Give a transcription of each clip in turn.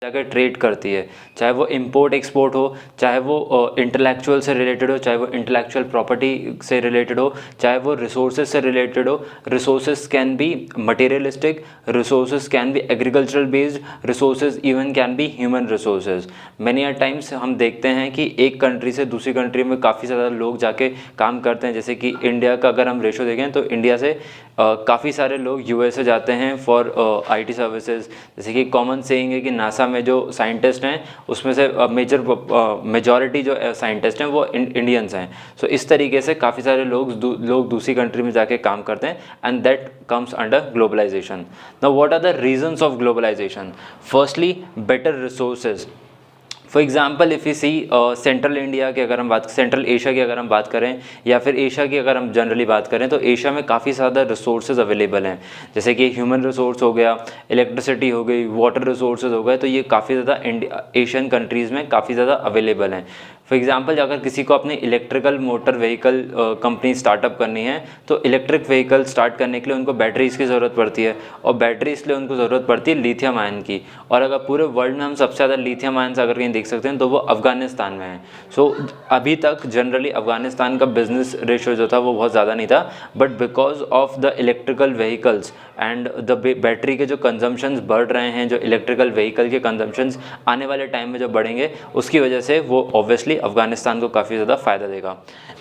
जाकर ट्रेड करती है, चाहे वो इंपोर्ट एक्सपोर्ट हो, चाहे वो इंटेलेक्चुअल से रिलेटेड हो, चाहे वो इंटेलेक्चुअल प्रॉपर्टी से रिलेटेड हो, चाहे वो रिसोर्सेज से रिलेटेड हो। Resources can be materialistic, resources can be agricultural based, resources even can be human resources. Many a times हम देखते हैं कि एक कंट्री से दूसरी कंट्री में काफ़ी ज़्यादा लोग जाके काम करते हैं। जैसे कि इंडिया का अगर हम रेशो देखें तो इंडिया से काफ़ी सारे लोग यूएसए जाते हैं फॉर आईटी सर्विसेज। जैसे कि कॉमन सेइंग है कि नासा में जो साइंटिस्ट हैं उसमें से मेजॉरिटी जो साइंटिस्ट हैं वो इंडियंस हैं। सो इस तरीके से काफ़ी सारे लोग दूसरी कंट्री में जाके काम करते हैं, and that comes under globalization. Now what are the reasons of globalization? Firstly, better resources. For example if you see central India की अगर हम सेंट्रल एशिया की अगर हम बात करें, या फिर एशिया की अगर हम जनरली बात करें, तो एशिया में काफ़ी ज़्यादा रिसोर्सेज अवेलेबल हैं। जैसे कि ह्यूमन रिसोर्स हो गया, इलेक्ट्रिसिटी हो गई, वाटर रिसोर्सेज हो गए, तो ये काफ़ी ज़्यादा एशियन कंट्रीज़ में काफ़ी ज़्यादा अवेलेबल हैं। फॉर एग्ज़ाम्पल अगर किसी को अपनी electrical motor vehicle company startup करनी है, तो इलेक्ट्रिक व्हीकल स्टार्ट करने के लिए उनको बैटरीज़ की ज़रूरत पड़ती है, और बैटरी इसलिए उनको ज़रूरत पड़ती है लिथियम आयन की। और अगर पूरे वर्ल्ड में हम सबसे ज़्यादा लिथियम आयन अगर कहीं देख सकते हैं तो वो अफ़गानिस्तान में है। सो अभी तक जनरली अफ़गानिस्तान का बिजनेस रेशो जो था वो बहुत ज़्यादा नहीं था, but because of the electrical vehicles and the battery के जो कंजम्पशंस बढ़ रहे हैं, जो इलेक्ट्रिकल व्हीकल के कंजम्पशंस आने वाले टाइम में जो बढ़ेंगे, उसकी वजह से वो ऑब्वियसली अफगानिस्तान को काफ़ी ज़्यादा फ़ायदा देगा।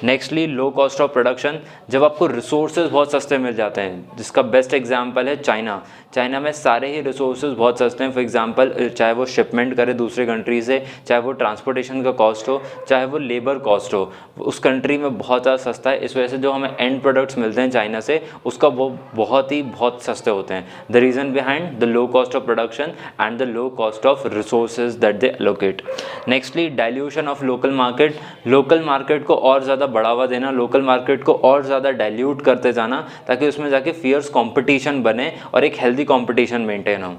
Nextly low cost of production. जब आपको रिसोर्सेज बहुत सस्ते मिल जाते हैं, जिसका बेस्ट एग्जांपल है चाइना। चाइना में सारे ही रिसोर्सेज बहुत सस्ते हैं। फॉर एग्जांपल चाहे वो शिपमेंट करे दूसरे कंट्री से, चाहे वो ट्रांसपोर्टेशन का कॉस्ट हो, चाहे वो लेबर कॉस्ट हो, उस कंट्री में बहुत ज़्यादा सस्ता है। इस वजह से जो हमें एंड प्रोडक्ट्स मिलते हैं चाइना से, उसका वो बहुत सस्ते होते हैं। The reason behind the low cost of production and the low cost of resources that they allocate. Nextly dilution of local market. Local market को और ज़्यादा बढ़ावा देना, लोकल मार्केट को और ज़्यादा डाइल्यूट करते जाना, ताकि उसमें जाके फियर्स कंपटीशन बने और एक हेल्दी कंपटीशन मेंटेन हो।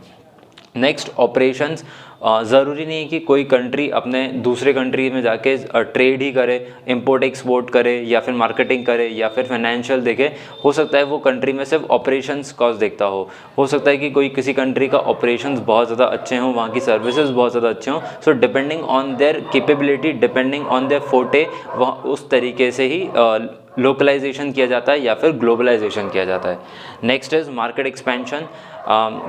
Next operations. ज़रूरी नहीं है कि कोई कंट्री अपने दूसरे कंट्री में जाके ट्रेड ही करे, इंपोर्ट एक्सपोर्ट करे, या फिर मार्केटिंग करे, या फिर फाइनेंशियल देखे। हो सकता है वो कंट्री में सिर्फ ऑपरेशंस कॉस्ट देखता हो सकता है कि कोई किसी कंट्री का ऑपरेशंस बहुत ज़्यादा अच्छे हों, वहाँ की सर्विसेज बहुत ज़्यादा अच्छे हों। So depending on their capability, depending on their forte, वहाँ उस तरीके से ही लोकलाइजेशन किया जाता है या फिर ग्लोबलाइजेशन किया जाता है। Next is market expansion.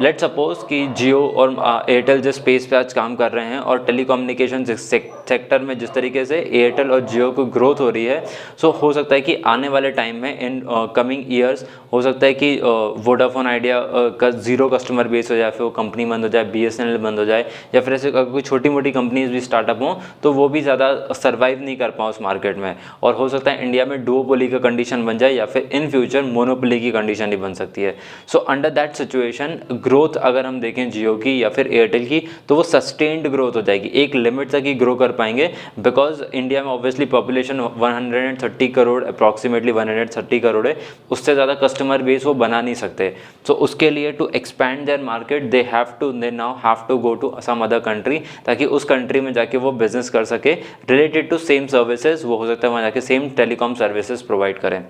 Let's suppose कि जियो और एयरटेल जिस स्पेस पे आज काम कर रहे हैं, और टेलीकम्युनिकेशन सेक्टर में जिस तरीके से एयरटेल और जियो को ग्रोथ हो रही है, सो हो सकता है कि आने वाले टाइम में इन कमिंग ईयर्स हो सकता है कि वोडाफोन आइडिया का ज़ीरो कस्टमर बेस हो जाए, फिर वो कंपनी बंद हो जाए, BSNL बंद हो जाए, या फिर ऐसे कोई छोटी मोटी कंपनीज भी स्टार्टअप हों तो वो भी ज़्यादा सर्वाइव नहीं कर पाओ उस मार्केट में, और हो सकता है इंडिया में डुओपोली का कंडीशन बन जाए, या फिर इन फ्यूचर मोनोपोली की कंडीशन ही बन सकती है। So under that situation growth अगर हम देखें जियो की या फिर एयरटेल की, तो वो सस्टेन्ड ग्रोथ हो जाएगी, एक लिमिट तक ही ग्रो कर पाएंगे, बिकॉज इंडिया में obviously population 130 crore, approximately 130 crore है, उससे ज़्यादा कस्टमर बेस वो बना नहीं सकते। सो उसके लिए to expand their market they now have to go to some other country, ताकि उस कंट्री में जाके वो बिजनेस कर सके रिलेटेड टू सेम सर्विसेज। वो हो सकता है वहाँ जाके सेम टेलीकॉम सर्विसेज प्रोवाइड करें।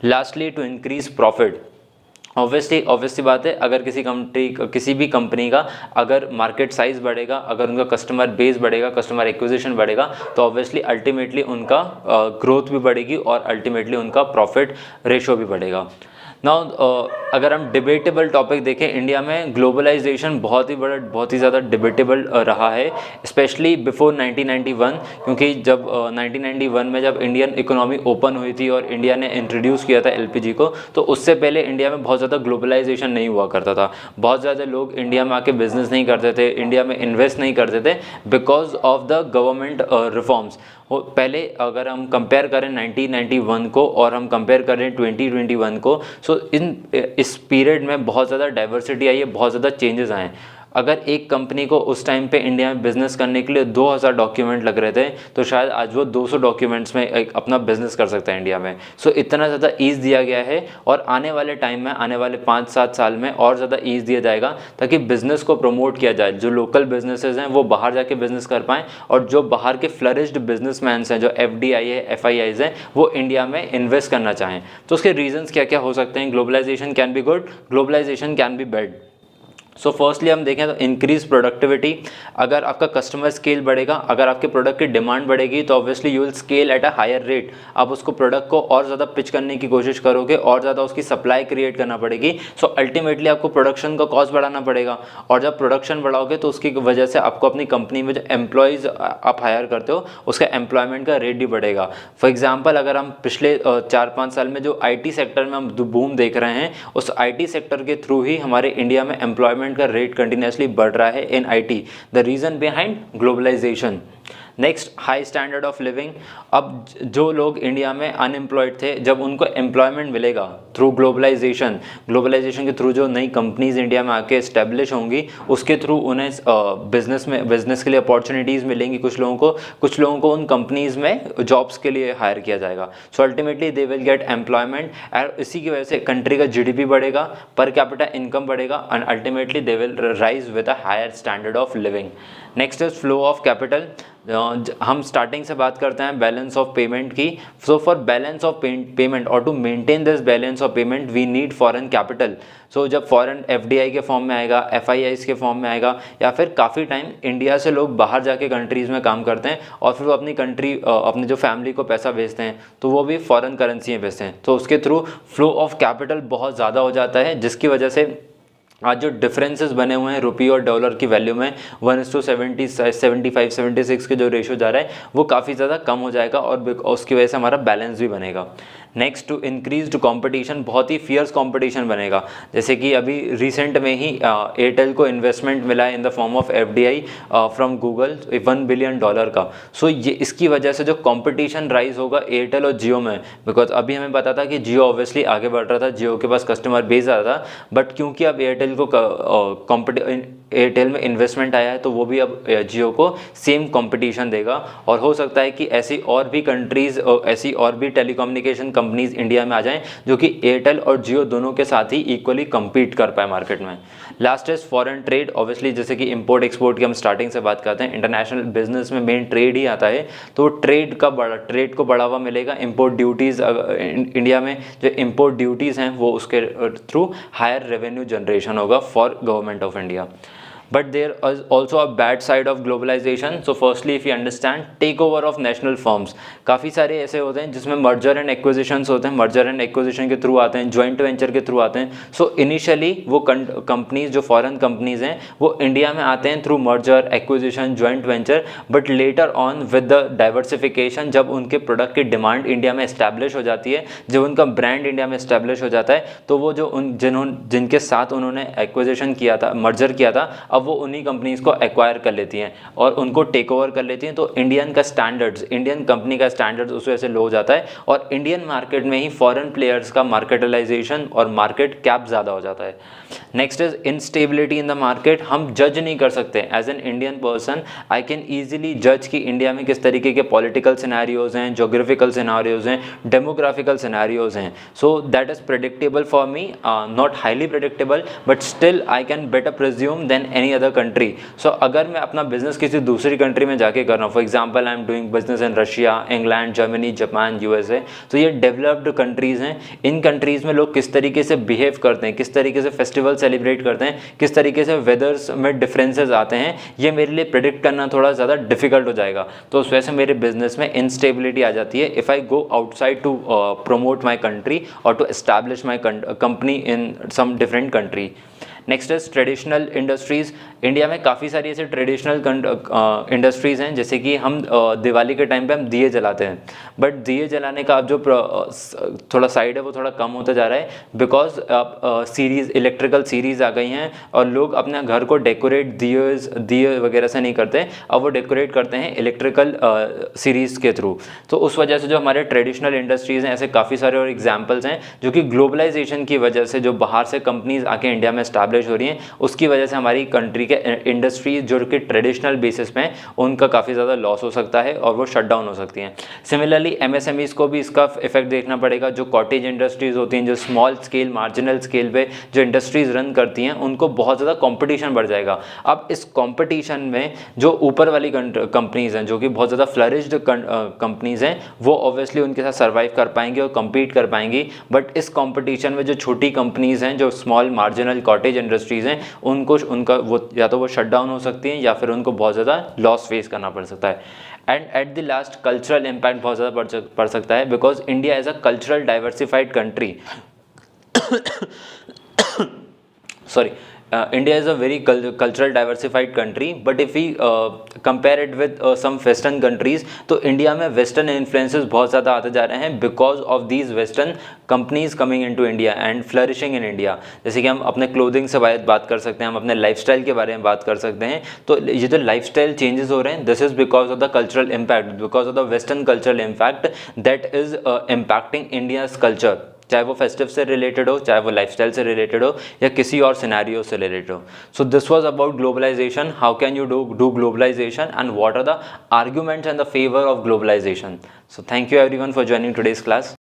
Lastly to increase profit. Obviously बात है, अगर किसी भी कंपनी का अगर मार्केट साइज बढ़ेगा, अगर उनका कस्टमर बेस बढ़ेगा, कस्टमर एक्विजिशन बढ़ेगा, तो ऑब्वियसली अल्टीमेटली उनका ग्रोथ भी बढ़ेगी और अल्टीमेटली उनका प्रॉफिट रेशो भी बढ़ेगा। नाउ अगर हम डिबेटेबल टॉपिक देखें, इंडिया में ग्लोबलाइजेशन बहुत ही ज़्यादा डिबेटेबल रहा है, स्पेशली बिफोर 1991, क्योंकि जब 1991 में जब इंडियन इकोनॉमी ओपन हुई थी और इंडिया ने इंट्रोड्यूस किया था LPG को, तो उससे पहले इंडिया में बहुत ज़्यादा ग्लोबलाइजेशन नहीं हुआ करता था। बहुत ज़्यादा लोग इंडिया में आके बिजनेस नहीं करते थे, इंडिया में इन्वेस्ट नहीं करते थे, because of the government reforms. पहले अगर हम कंपेयर करें 1991 को और हम कंपेयर करें 2021 को, सो इस पीरियड में बहुत ज़्यादा डाइवर्सिटी आई है, बहुत ज़्यादा चेंजेस आए हैं। अगर एक कंपनी को उस टाइम पे इंडिया में बिज़नेस करने के लिए 2000 डॉक्यूमेंट लग रहे थे, तो शायद आज वो 200 डॉक्यूमेंट्स में एक अपना बिजनेस कर सकता है इंडिया में। सो इतना ज़्यादा ईज़ दिया गया है, और आने वाले टाइम में, आने वाले 5-7 साल में और ज़्यादा ईज़ दिया जाएगा, ताकि बिज़नेस को प्रमोट किया जाए। जो लोकल बिजनेसेस हैं वो बाहर जाके बिज़नेस कर पाएँ, और जो बाहर के फ्लरिश्ड बिजनेसमैन्स हैं, जो FDI है, FIIs हैं, वो इंडिया में इन्वेस्ट करना चाहें। तो उसके रीजंस क्या क्या हो सकते हैं? Globalization can be good, globalization can be bad. So firstly हम देखें तो इंक्रीज प्रोडक्टिविटी, अगर आपका कस्टमर स्केल बढ़ेगा, अगर आपके प्रोडक्ट की डिमांड बढ़ेगी तो obviously you will scale at a higher rate, आप उसको प्रोडक्ट को और ज़्यादा पिच करने की कोशिश करोगे और ज़्यादा उसकी सप्लाई क्रिएट करना पड़ेगी। सो अल्टीमेटली आपको प्रोडक्शन का कॉस्ट बढ़ाना पड़ेगा, और जब प्रोडक्शन बढ़ाओगे तो उसकी वजह से आपको अपनी कंपनी में जो एम्प्लॉयज़ आप हायर करते हो उसका एम्प्लॉयमेंट का रेट भी बढ़ेगा। फॉर एग्जाम्पल अगर हम पिछले 4-5 साल में जो IT सेक्टर में हम बूम देख रहे हैं, उस IT सेक्टर के थ्रू ही हमारे इंडिया में एम्प्लॉयमेंट का रेट कंटिन्यूसली बढ़ रहा है in IT, the reason behind globalization. Next, high standard of living. अब जो लोग इंडिया में अनएम्प्लॉयड थे, जब उनको एम्प्लॉयमेंट मिलेगा थ्रू ग्लोबलाइजेशन, ग्लोबलाइजेशन के थ्रू जो नई कंपनीज इंडिया में आके इस्टेब्लिश होंगी, उसके थ्रू उन्हें बिजनेस के लिए अपॉर्चुनिटीज़ मिलेंगी। कुछ लोगों को उन कंपनीज में जॉब्स के लिए हायर किया जाएगा। So ultimately they will get employment, और इसी की वजह से कंट्री का GDP बढ़ेगा, पर कैपिटा इनकम बढ़ेगा, and ultimately they will rise with a higher standard of living. Next is flow of capital. हम स्टार्टिंग से बात करते हैं बैलेंस ऑफ पेमेंट की। So for balance of payment और to maintain this balance of payment we need foreign capital. So जब foreign FDI के form में आएगा, FIIs के फॉर्म में आएगा, या फिर काफ़ी टाइम इंडिया से लोग बाहर जाके कंट्रीज़ में काम करते हैं और फिर वो अपनी जो फैमिली को पैसा भेजते हैं, तो वो भी फॉरेन करेंसी में भेजते हैं, तो उसके थ्रू फ्लो ऑफ कैपिटल बहुत ज़्यादा हो जाता है, जिसकी वजह से आज जो डिफरेंसेस बने हुए हैं रुपये और डॉलर की वैल्यू में 1:70, 75, 76 के जो रेशो जा रहा है वो काफ़ी ज़्यादा कम हो जाएगा, और उसकी वजह से हमारा बैलेंस भी बनेगा। नेक्स्ट, टू इंक्रीज कंपटीशन, बहुत ही फियर्स कंपटीशन बनेगा। जैसे कि अभी रिसेंट में ही एयरटेल को इन्वेस्टमेंट मिला है in the form of FDI from Google, $1 billion का। सो ये इसकी वजह से जो कंपटीशन राइज होगा एयरटेल और जियो में, बिकॉज अभी हमें पता था कि जियो ऑब्वियसली आगे बढ़ रहा था, जियो के पास कस्टमर बेस ज़्यादा था, बट क्योंकि अब एयरटेल में इन्वेस्टमेंट आया है तो वो भी अब जियो को सेम कंपटीशन देगा, और हो सकता है कि ऐसी और भी कंट्रीज़, ऐसी और भी टेलीकम्युनिकेशन कंपनीज इंडिया में आ जाएं जो कि एयरटेल और जियो दोनों के साथ ही इक्वली compete कर पाए मार्केट में। Last is foreign trade. Obviously जैसे कि इंपोर्ट एक्सपोर्ट की हम स्टार्टिंग से बात करते हैं, इंटरनेशनल बिजनेस में मेन ट्रेड ही आता है, तो ट्रेड को बढ़ावा मिलेगा। इंपोर्ट ड्यूटीज़, इंडिया में जो इंपोर्ट ड्यूटीज़ हैं वो उसके थ्रू हायर रेवेन्यू जनरेशन होगा for government of India. But there is also a bad side of globalization. So firstly, if you understand, takeover of national firms, काफ़ी सारे ऐसे होते हैं जिसमें मर्जर एंड एक्विजिशंस होते हैं, मर्जर एंड एक्विजिशन के थ्रू आते हैं, जॉइंट वेंचर के थ्रू आते हैं। सो इनिशियली वो कंपनीज, जो फॉरेन कंपनीज हैं, वो इंडिया में आते हैं through merger, acquisition, joint venture, but later on with the diversification, जब उनके प्रोडक्ट की डिमांड इंडिया में एस्टैब्लिश हो जाती है, जब उनका ब्रांड इंडिया में एस्टैब्लिश हो जाता है, तो वो जो जिनके साथ उन्होंने एक्विजिशन किया था, मर्जर किया था, अब वो उन्हीं कंपनीज को एक्वायर कर लेती हैं और उनको टेक ओवर कर लेती हैं। तो इंडियन कंपनी का स्टैंडर्ड्स उस वजह से लो हो जाता है, और इंडियन मार्केट में ही फॉरेन प्लेयर्स का मार्केटलाइजेशन और मार्केट कैप ज़्यादा हो जाता है। Next is instability in the market. हम जज नहीं कर सकते as an Indian person, I can easily जज कि इंडिया में किस तरीके के पॉलिटिकल सिनेरियोज हैं, जोग्राफिकल सिनेरियोज हैं, डेमोग्राफिकल सिनेरियोज हैं। So that is predictable for me, not highly predictable, but still I can better presume than any other country. So अगर मैं अपना बिजनेस किसी दूसरी कंट्री में जाके कर रहा हूँ, for example I am doing business in Russia, England, Germany, Japan, USA, तो ये डेवलप्ड कंट्रीज़ हैं। इन कंट्रीज़ में लोग किस तरीके से बिहेव करते हैं, किस तरीके से फेस्टिवल सेलिब्रेट करते हैं, किस तरीके से वेदर्स में डिफरेंसेस आते हैं, ये मेरे लिए प्रेडिक्ट करना थोड़ा ज़्यादा डिफिकल्ट हो जाएगा। तो उस वजह से मेरे बिजनेस में इनस्टेबिलिटी आ जाती है if I go outside to promote my country or to establish my company in some different country. Next is traditional industries. India में काफ़ी सारी ऐसे ट्रेडिशनल इंडस्ट्रीज़ हैं, जैसे कि हम दिवाली के टाइम पे हम दिए जलाते हैं, बट दिए जलाने का अब जो थोड़ा साइड है वो थोड़ा कम होता जा रहा है, बिकॉज अब इलेक्ट्रिकल सीरीज़ आ गई हैं और लोग अपने घर को डेकोरेट दिए वगैरह से नहीं करते, अब वो डेकोरेट करते हैं इलेक्ट्रिकल सीरीज़ के थ्रू। तो उस वजह से जो हमारे ट्रेडिशनल इंडस्ट्रीज़ हैं, ऐसे काफ़ी सारे और एग्जाम्पल्स हैं जो कि ग्लोबलाइजेशन की वजह से जो बाहर से कंपनीज आके इंडिया में स्टैब्लिश हो रही हैं, उसकी वजह से हमारी कंट्री के इंडस्ट्रीज जो कि ट्रेडिशनल बेसिस पे हैं उनका काफ़ी ज़्यादा लॉस हो सकता है और वो शट डाउन हो सकती हैं। सिमिलरली MSMEs को भी इसका इफेक्ट देखना पड़ेगा। जो कॉटेज इंडस्ट्रीज़ होती हैं, जो स्मॉल स्केल, मार्जिनल स्केल पे जो इंडस्ट्रीज़ रन करती हैं, उनको बहुत ज़्यादा कॉम्पिटिशन बढ़ जाएगा। अब इस कॉम्पिटिशन में जो ऊपर वाली कंपनीज़ हैं, जो कि बहुत ज़्यादा फ्लरिश्ड कंपनीज़ हैं, वो ऑब्वियसली उनके साथ सर्वाइव कर पाएंगी और कम्पीट कर पाएंगी। बट इस कॉम्पिटिशन में जो छोटी कंपनीज़ हैं, जो स्मॉल मार्जिनल कॉटेज इंडस्ट्रीज़ हैं उनको उनका वो या तो वो शट डाउन हो सकती हैं या फिर उनको बहुत ज़्यादा लॉस फेस करना पड़ सकता है। And at the last cultural impact बहुत ज़्यादा पड़ सकता है, because India as a cultural diversified country sorry, India is a very cultural diversified country, but if we compare it with some western countries, तो इंडिया में western influences बहुत ज़्यादा आते जा रहे हैं because of these western companies coming into India and flourishing in India. जैसे कि हम अपने क्लोथिंग से बात कर सकते हैं, हम अपने लाइफस्टाइल के बारे में बात कर सकते हैं। तो ये जो लाइफस्टाइल चेंजेस हो रहे हैं, this is because of the cultural impact, because of the western cultural impact that is impacting India's culture, चाहे वो फेस्टिव से रिलेटेड हो, चाहे वो लाइफस्टाइल से रिलेटेड हो, या किसी और सिनेरियो से रिलेटेड हो। So this was about globalization, how can you do globalization and what are the arguments and the favour of globalization. So thank you everyone for joining today's class.